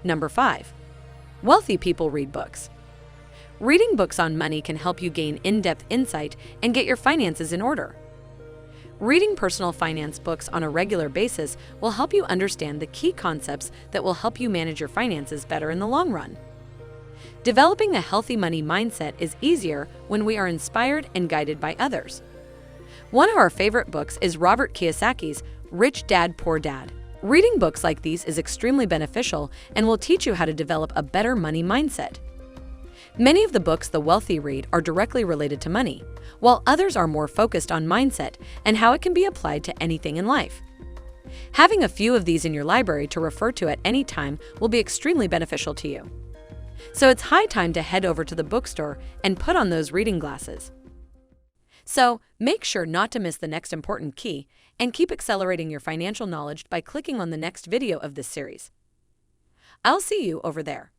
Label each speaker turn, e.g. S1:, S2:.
S1: Number 5. Wealthy people read books. Reading books on money can help you gain in-depth insight and get your finances in order. Reading personal finance books on a regular basis will help you understand the key concepts that will help you manage your finances better in the long run. Developing a healthy money mindset is easier when we are inspired and guided by others. One of our favorite books is Robert Kiyosaki's Rich Dad, Poor Dad. Reading books like these is extremely beneficial and will teach you how to develop a better money mindset. Many of the books the wealthy read are directly related to money, while others are more focused on mindset and how it can be applied to anything in life. Having a few of these in your library to refer to at any time will be extremely beneficial to you. So it's high time to head over to the bookstore and put on those reading glasses. So make sure not to miss the next important key and keep accelerating your financial knowledge by clicking on the next video of this series. I'll see you over there.